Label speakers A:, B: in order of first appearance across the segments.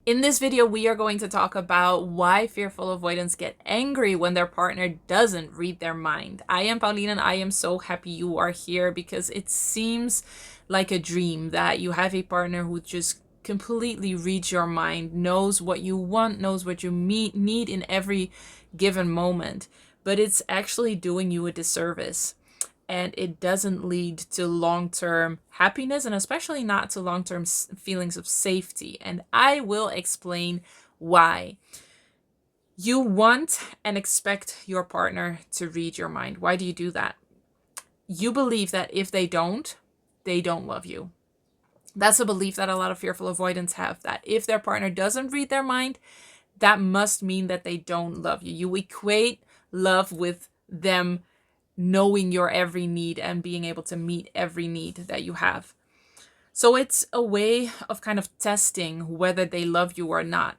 A: In this video, we are going to talk about why fearful avoidants get angry when their partner doesn't read their mind. I am Pauline and I am so happy you are here because it seems like a dream that you have a partner who just completely reads your mind, knows what you want, knows what you need in every given moment, but it's actually doing you a disservice. And it doesn't lead to long-term happiness, and especially not to long-term feelings of safety. And I will explain why. You want and expect your partner to read your mind. Why do you do that? You believe that if they don't love you. That's a belief that a lot of fearful avoidants have, that if their partner doesn't read their mind, that must mean that they don't love you. You equate love with them knowing your every need and being able to meet every need that you have. So it's a way of kind of testing whether they love you or not.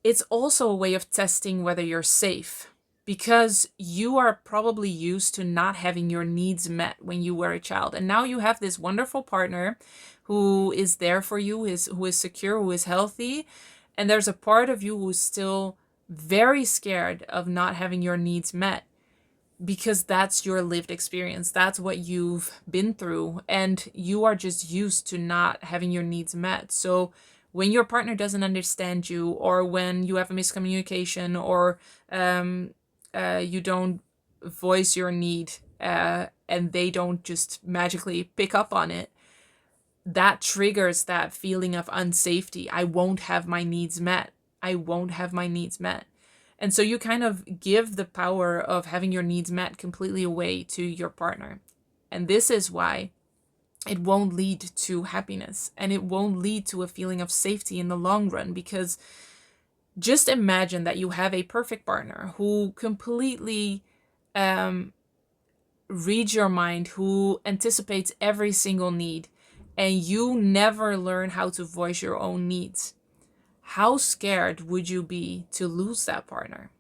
A: It's also a way of testing whether you're safe, because you are probably used to not having your needs met when you were a child. And now you have this wonderful partner who is there for you, who is secure, who is healthy. And there's a part of you who's still very scared of not having your needs met, because that's your lived experience. That's what you've been through. And you are just used to not having your needs met. So when your partner doesn't understand you, or when you have a miscommunication, or you don't voice your need and they don't just magically pick up on it, that triggers that feeling of unsafety. I won't have my needs met. I won't have my needs met. And so you kind of give the power of having your needs met completely away to your partner. And this is why it won't lead to happiness, and it won't lead to a feeling of safety in the long run. Because just imagine that you have a perfect partner who completely reads your mind, who anticipates every single need, and you never learn how to voice your own needs. How scared would you be to lose that partner?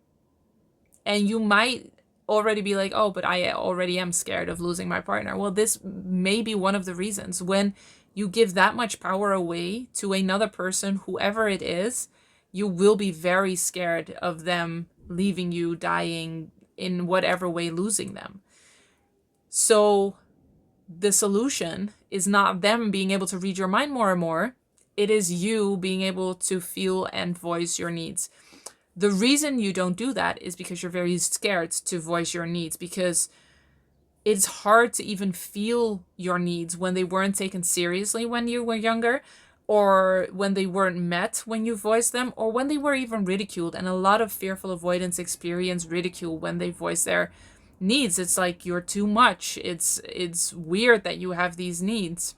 A: And you might already be like, oh, but I already am scared of losing my partner. Well, this may be one of the reasons. When you give that much power away to another person, whoever it is, you will be very scared of them leaving you, dying, in whatever way, losing them. So the solution is not them being able to read your mind more and more. It is you being able to feel and voice your needs. The reason you don't do that is because you're very scared to voice your needs, because it's hard to even feel your needs when they weren't taken seriously when you were younger, or when they weren't met when you voiced them, or when they were even ridiculed. And a lot of fearful avoidants experience ridicule when they voice their needs. It's like, you're too much. It's weird that you have these needs.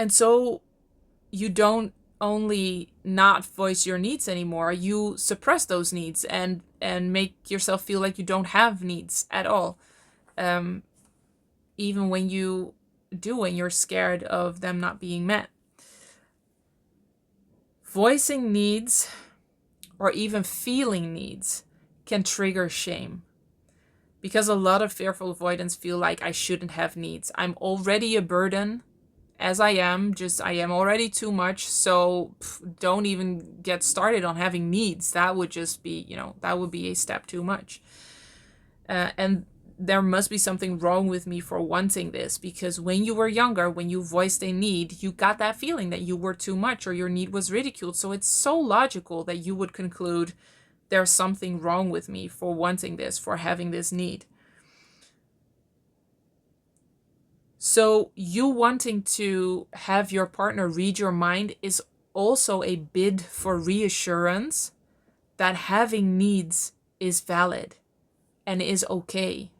A: And so you don't only not voice your needs anymore, you suppress those needs and make yourself feel like you don't have needs at all. Even when you do, and you're scared of them not being met. Voicing needs, or even feeling needs, can trigger shame. Because a lot of fearful avoidants feel like, I shouldn't have needs. I'm already a burden as I am. I am already too much. So don't even get started on having needs. That would just be, that would be a step too much. And there must be something wrong with me for wanting this. Because when you were younger, when you voiced a need, you got that feeling that you were too much, or your need was ridiculed. So it's so logical that you would conclude, there's something wrong with me for wanting this, for having this need. So you wanting to have your partner read your mind is also a bid for reassurance that having needs is valid and is okay,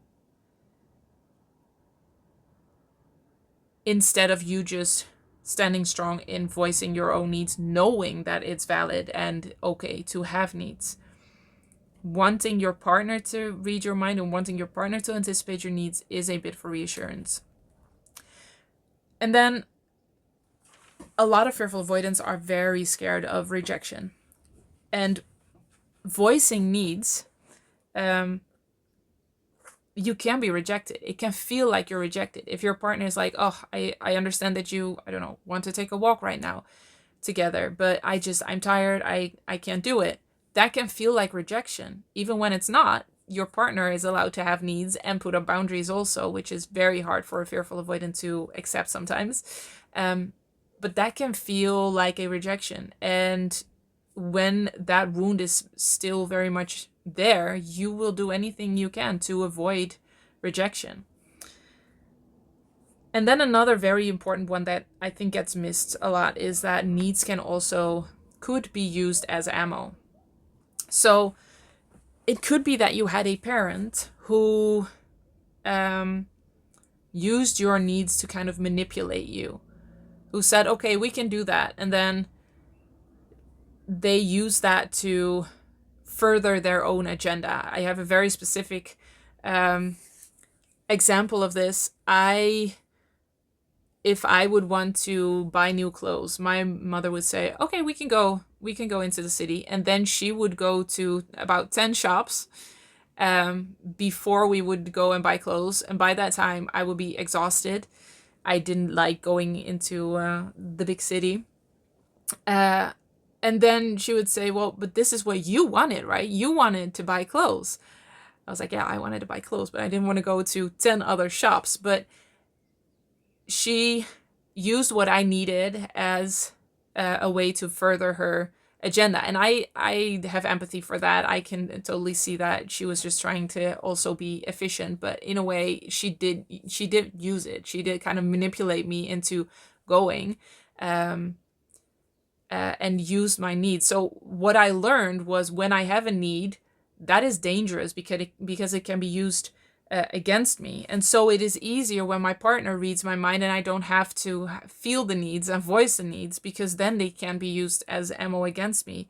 A: instead of you just standing strong in voicing your own needs, knowing that it's valid and okay to have needs. Wanting your partner to read your mind and wanting your partner to anticipate your needs is a bid for reassurance. And then a lot of fearful avoidants are very scared of rejection. And voicing needs you can be rejected. It can feel like you're rejected. If your partner is like, oh, I understand that you, I don't know, want to take a walk right now together, but I'm tired. I can't do it. That can feel like rejection. Even when it's not, your partner is allowed to have needs and put up boundaries also, which is very hard for a fearful avoidant to accept sometimes. Um, but that can feel like a rejection. And when that wound is still very much there, you will do anything you can to avoid rejection. And then another very important one that I think gets missed a lot is that needs could be used as ammo. So it could be that you had a parent who used your needs to kind of manipulate you, who said, okay, we can do that. And then they use that to further their own agenda. I have a very specific example of this. If I would want to buy new clothes, my mother would say, okay, we can go into the city. And then she would go to about 10 shops before we would go and buy clothes. And by that time, I would be exhausted. I didn't like going into the big city. And then she would say, well, but this is what you wanted, right? You wanted to buy clothes. I was like, yeah, I wanted to buy clothes, but I didn't want to go to 10 other shops. But she used what I needed as a way to further her agenda. And I have empathy for that. I can totally see that she was just trying to also be efficient, but in a way she did use it. She did kind of manipulate me into going and use my needs. So what I learned was when I have a need, that is dangerous because it can be used against me. And so it is easier when my partner reads my mind and I don't have to feel the needs and voice the needs, because then they can be used as ammo against me.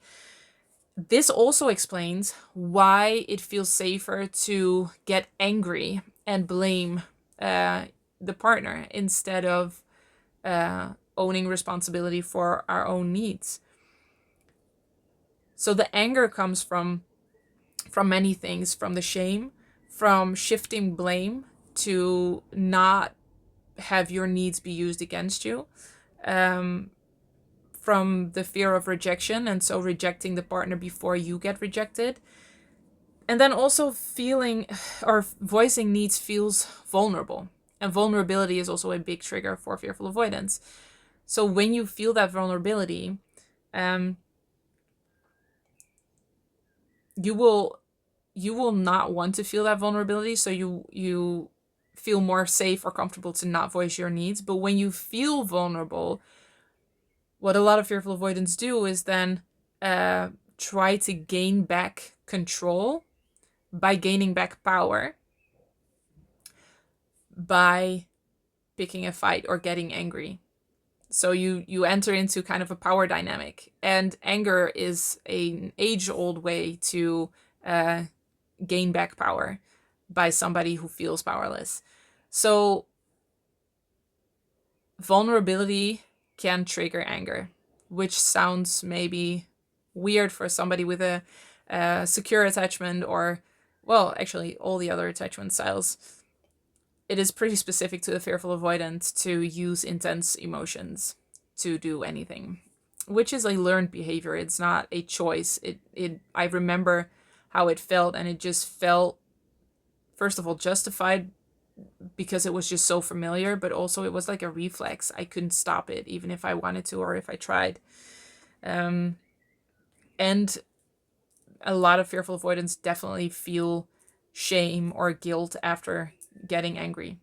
A: This also explains why it feels safer to get angry and blame the partner instead of owning responsibility for our own needs. So the anger comes from many things, from the shame, from shifting blame to not have your needs be used against you, from the fear of rejection, and so rejecting the partner before you get rejected. And then also feeling or voicing needs feels vulnerable. And vulnerability is also a big trigger for fearful avoidance. So when you feel that vulnerability, you will not want to feel that vulnerability, so you feel more safe or comfortable to not voice your needs. But when you feel vulnerable, what a lot of fearful avoidants do is then try to gain back control by gaining back power by picking a fight or getting angry. So you enter into kind of a power dynamic, and anger is an age-old way to gain back power by somebody who feels powerless. So vulnerability can trigger anger, which sounds maybe weird for somebody with a secure attachment, or, well, actually all the other attachment styles. It is pretty specific to the fearful avoidant to use intense emotions to do anything, which is a learned behavior. It's not a choice. I remember how it felt, and it just felt, first of all, justified because it was just so familiar, but also it was like a reflex. I couldn't stop it, even if I wanted to or if I tried. And a lot of fearful avoidants definitely feel shame or guilt after getting angry.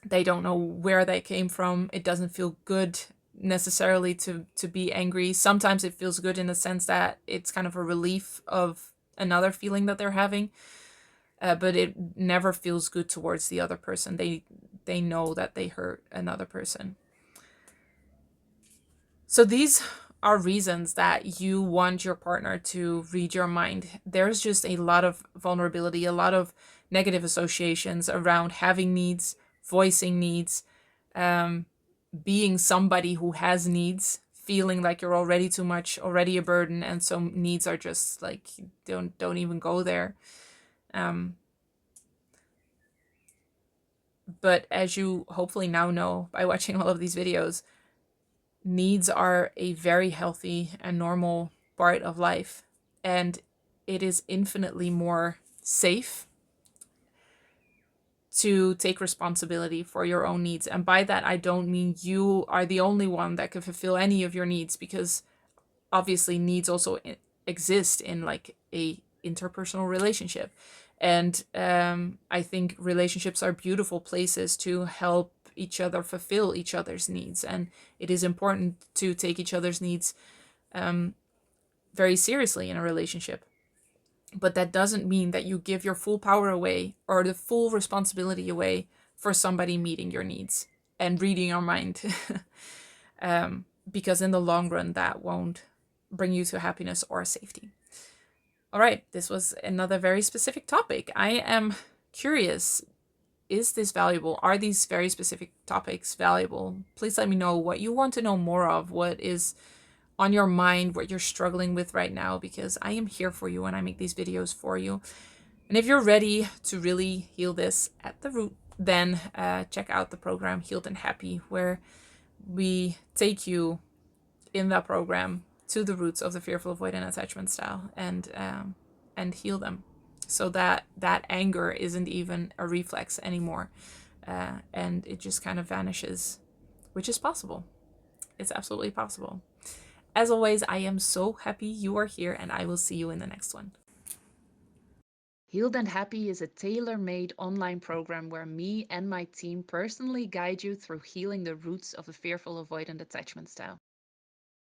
A: They don't know where they came from. It doesn't feel good necessarily to be angry. Sometimes it feels good in the sense that it's kind of a relief of another feeling that they're having, but it never feels good towards the other person. They know that they hurt another person. So these are reasons that you want your partner to read your mind. There's just a lot of vulnerability, a lot of negative associations around having needs, voicing needs, being somebody who has needs, feeling like you're already too much, already a burden, and so needs are just like, don't even go there. But as you hopefully now know by watching all of these videos, needs are a very healthy and normal part of life. And it is infinitely more safe to take responsibility for your own needs. And by that, I don't mean you are the only one that can fulfill any of your needs, because obviously needs also exist in like a interpersonal relationship. And I think relationships are beautiful places to help each other fulfill each other's needs. And it is important to take each other's needs very seriously in a relationship. But that doesn't mean that you give your full power away or the full responsibility away for somebody meeting your needs and reading your mind. Because in the long run, that won't bring you to happiness or safety. All right, this was another very specific topic. I am curious, is this valuable? Are these very specific topics valuable? Please let me know what you want to know more of, what is on your mind, what you're struggling with right now, because I am here for you when I make these videos for you. And if you're ready to really heal this at the root, then check out the program Healed and Happy, where we take you in that program to the roots of the fearful avoidant attachment style and heal them, so that that anger isn't even a reflex anymore, and it just kind of vanishes, which is possible. It's absolutely possible. As always, I am so happy you are here, and I will see you in the next one. Healed and Happy is a tailor-made online program where me and my team personally guide you through healing the roots of the fearful avoidant attachment style.